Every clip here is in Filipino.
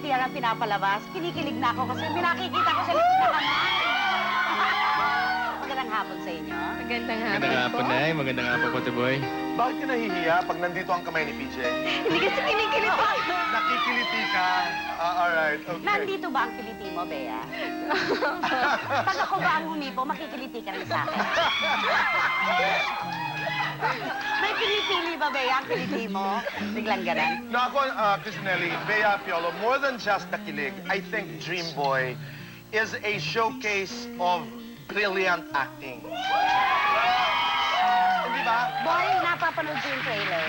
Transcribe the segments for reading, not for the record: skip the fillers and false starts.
kabutihan ang pinapalabas. Kinikilig na ako kasi nakikita ko sa likod na kamay. Magandang hapon sa inyo. Magandang hapon. Magandang hapon, Nay. Magandang hapon, Pote Boy. Bakit ka nahihiya pag nandito ang kamay ni PJ? Hindi kasi kinikilig ako. Nakikiliti ka? Alright, okay. Nandito ba ang kiliti mo, Bea? Pag ako ba ang humipo, makikiliti ka rin sa akin. May pinipili ba, Bea, ang kiliti mo? Biglang ganun. No, ako, Crisinelli, Bea Piolo, more than just the kilig, I think Dream Boy is a showcase of brilliant acting. Di ba? Boy, napapanood ko yung trailer.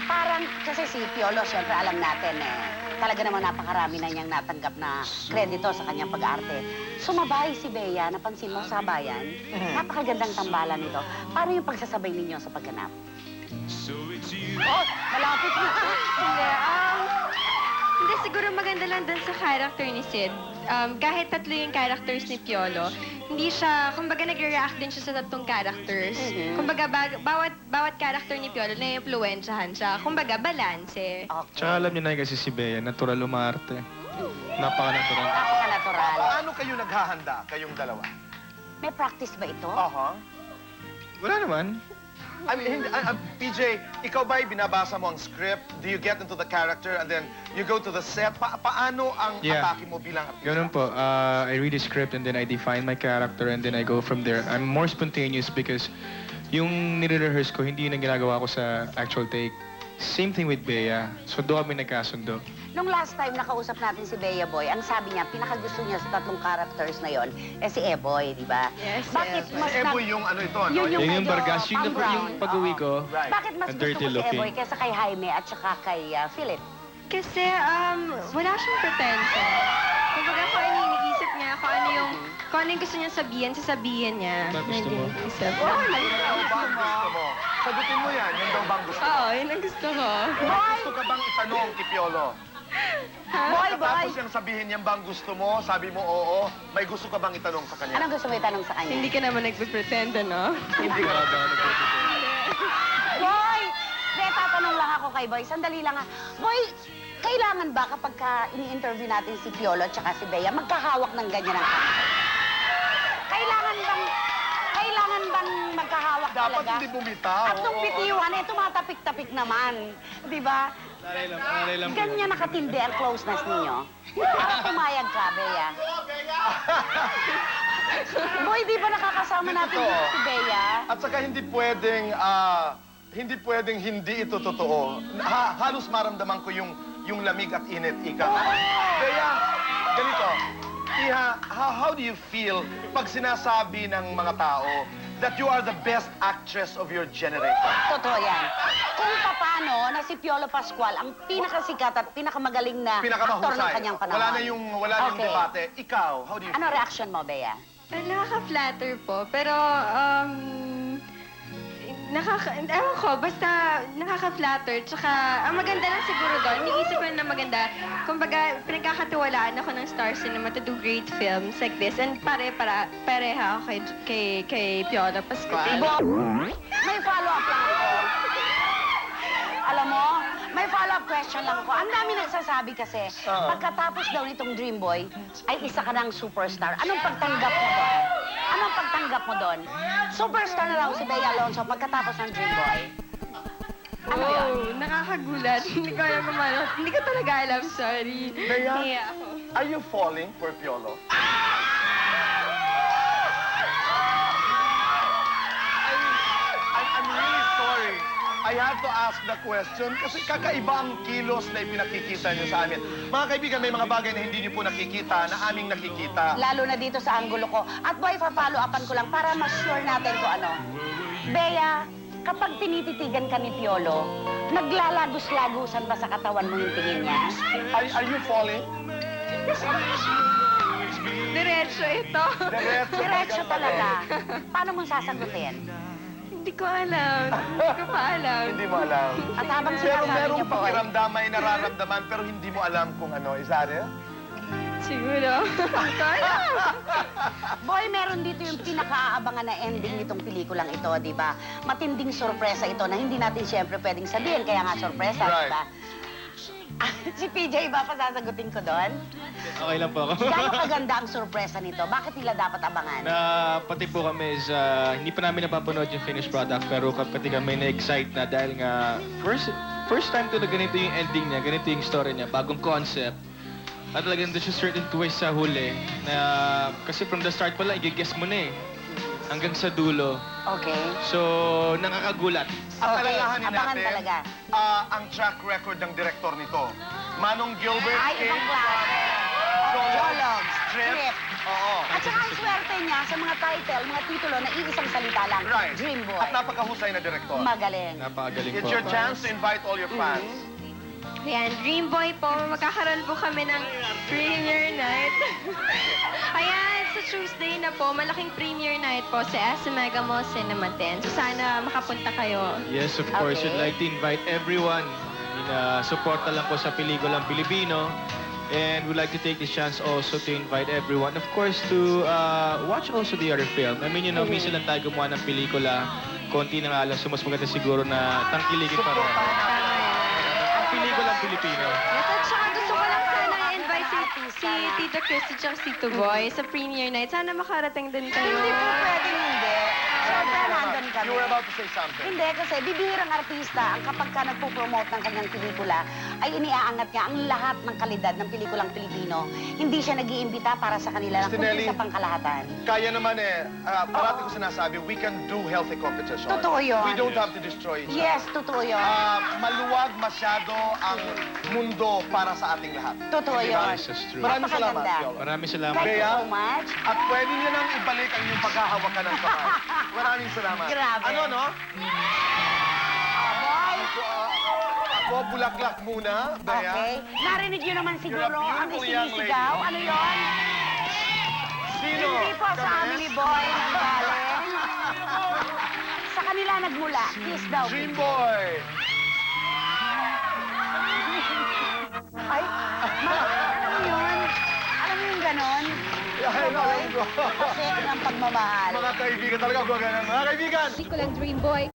Parang, kasi si Piolo, syempre alam natin talaga naman napakarami na niyang natanggap na kredito sa kanyang pag-arte. Sumabay si Bea, napansin mo sa bayan. Napakagandang tambalan nito. Paano yung pagsasabay ninyo sa pagganap? Oh, malapit na. Hindi, siguro maganda lang dun sa character ni Sid. Kahit tatlo yung characters ni Piolo, hindi siya, kumbaga nagre-react din siya sa tatlong characters. Kumbaga, bawat character ni Piolo, na-influensyahan siya. Kumbaga, balanse. Okay. Tsaka alam niyo, Nay, kasi si Bea, natural umarte. Napaka-natural. Napaka-natural. Paano kayo naghahanda, kayong dalawa? May practice ba ito? Wala naman. I mean, PJ, ikaw ba'y binabasa mo ang script? Do you get into the character and then you go to the set? Paano ang atake mo bilang artista? Ganun po. I read the script and then I define my character and then I go from there. I'm more spontaneous because yung nire-rehearse ko, hindi yun ang ginagawa ko sa actual take. Same thing with Bea. So doon kami nagkasundo. Nung last time nakausap natin si Bea Boy, ang sabi niya, pinakagusto niya sa tatlong characters na yon, si Eboy, di ba? Yes, Bakit Eboy. mas Si Eboy yung ano ito, no? Yun yung Yung medyo Bargas, yung pang-brown. pag-uwi ko. Right. Bakit mas Ang gusto dirty mo si looking. Eboy kaysa kay Jaime at saka kay Philip? Kasi, wala siyang pretension. Kumbaga, kung ano yung iniisip niya, kung ano yung gusto niya sasabihin niya. Ba, gusto mo? Nag-iisip. Oh, ano bang gusto mo? Sagutin mo yan, yun daw bang gusto mo? Oo, yun ang gusto ko. Gusto ka bang itanong kay Piolo? Boy, Tapos yung sabihin niyan bang gusto mo, sabi mo oo, may gusto ka bang itanong sa kanya? Anong gusto mo itanong sa kanya? Hindi ka naman nagpe-pretend, ano? Hindi ka ba Boy! Be, tatanong lang ako kay Boy. Sandali lang ha. Boy, kailangan ba kapag ini-interview natin si Piolo at saka si Bea, magkahawak ng ganyan ang kamay? Kailangan bang magkahawak Dapat talaga? hindi bumitaw. At nung bitiwan, tumatapik-tapik naman. Di ba? Alay lang po. Ganyan nakatindi ang closeness ninyo. Para pumayag ka, Bea. Boy, di ba nakakasama natin Totoo. dito si Bea? At saka hindi pwedeng hindi ito totoo. Halos maramdaman ko yung lamig at init, ika. Kaya, ganito. Iha, how do you feel pag sinasabi ng mga tao that you are the best actress of your generation? Totoo yan. Kung paano na si Piolo Pascual ang pinakasikat at pinakamagaling na aktor ng Pinakamahusay. kanyang panahon. Wala na yung Okay. debate. Ikaw, how do you Ano feel? reaction mo, Bea? Nakaka-flatter po, pero, ewan ko, basta nakaka-flatter. Tsaka, ang maganda lang siguro doon, iniisip ko na maganda, kumbaga, pinagkakatiwalaan ako ng Star Cinema to do great films like this. And pareha ako kay Piolo Pascual. May follow-up lang ako. Alam mo, may follow-up question lang ako. Ang dami nagsasabi kasi, pagkatapos daw nitong Dream Boy, ay isa ka ng superstar. Anong pagtanggap mo doon? Anong pagtanggap mo doon? Superstar na raw si Bea Alonzo pagkatapos ng Dream Boy. Ano yun? Oh, nakakagulat. Hindi ko alam kung ano. Hindi ko talaga alam, sorry. Bea? Nahiya ako. Are you falling for Piolo? I'm really sorry. I have to ask the question kasi kakaiba ang kilos na ipinakikita niyo sa amin. Mga kaibigan, may mga bagay na hindi niyo po nakikita, na aming nakikita. Lalo na dito sa anggulo ko. At boy, pa-follow-upan ko lang para mas-sure natin kung ano. Bea, kapag tinititigan ka ni Piolo, naglalagos-lagusan ba sa katawan mo yung tingin niya? Are you falling? Diretso ito. Diretso talaga. Paano mo sasagutin? Hindi ko alam. Hindi ko pa alam. Hindi mo alam. At habang Pero sinasabi niya merong po, pakiramdam, may nararamdaman, pero hindi mo alam kung ano. Is that it? Siguro. Hindi ko alam. boy, meron dito yung pinakaabangan na ending nitong pelikulang ito, di ba? Matinding sorpresa ito na hindi natin siyempre pwedeng sabihin, kaya nga sorpresa, di Right. ba? Si PJ ba pasasagutin ko doon? Okay lang po ako. Gano'ng kaganda ang sorpresa nito? Bakit nila dapat abangan? Na pati po kami is, hindi pa namin napapanood yung finished product, pero pati kami na-excite na dahil nga first time to na ganito yung ending niya, ganito yung story niya, bagong concept. At talagang there's a certain twist sa huli na kasi from the start pala, i-guess mo na eh. Hanggang sa dulo. Okay. So, nakakagulat. At Okay, alalahanin abangan natin, talaga. ang track record ng direktor nito. Manong Gilbert Ay, King, ibang klase. Jolog, Strip. Oo. At saka ang swerte niya sa mga title, mga titulo na iisang salita lang. Right. Dream Boy. At napakahusay na direktor. Magaling. Napakagaling It's po. your chance to invite all your fans. Ayan, Dream Boy po, magkakaroon po kami ng premiere night. Ayan, sa Tuesday na po, malaking premiere night po sa SM Mega Mall Cinema 10. So sana makapunta kayo. Yes, of course. Okay. We'd like to invite everyone. Suporta lang po sa pelikulang Pilipino. And we'd like to take this chance also to invite everyone, of course, to watch also the other film. I mean, minsan lang tayo gumawa ng pelikula. Konti na nga lang, so mas maganda siguro na tangkilikin pa rin. Suportahan natin. Tama yan. Ang pelikulang Pilipino. Yes, at saka gusto ko lang sana i-invite si Tito Christy at si Tito Boy sa premiere night. Sana makarating din kayo. Hindi po pwedeng hindi. Siyempre, nandun kami. You were about to say something. Hindi, kasi bibihirang artista ang kapag ka nagpo-promote ng kanyang pelikula, ay iniaangat niya ang lahat ng kalidad ng pelikulang Pilipino. Hindi siya nag-iimbita para sa kanila lang, kundi Tinelli. sa pangkalahatan. Kaya naman parati ko sinasabi, we can do healthy competition. Totoo yun. We don't have to destroy each other. Yes, totoo yun. Maluwag masyado ang mundo para sa ating lahat. Totoo Di yun. ba? Yes, that's true. Maraming salamat, Napakaganda. Yola. Maraming salamat. Thank you Bea? so much. At pwede niyo nang ibalik ang inyong paghahawakan ng kamay. Maraming salamat. Grabe. Ano, no? Aboy! Ako, bulaklak muna, Bea. Okay. Narinig niyo naman siguro You're a ang beautiful young isinisigaw. lady. Ano yon? Sino? Hindi po sa Kami? Family Boy nang galing. Sa kanila nagmula. Kiss daw. Dream Boy. Ay, alam mo yun? Alam mo yung ganon? Ay, Boy? alam ko. Kasi ng pagmamahal. Mga kaibigan talaga, mga kaibigan. Hindi ko lang Dream Boy.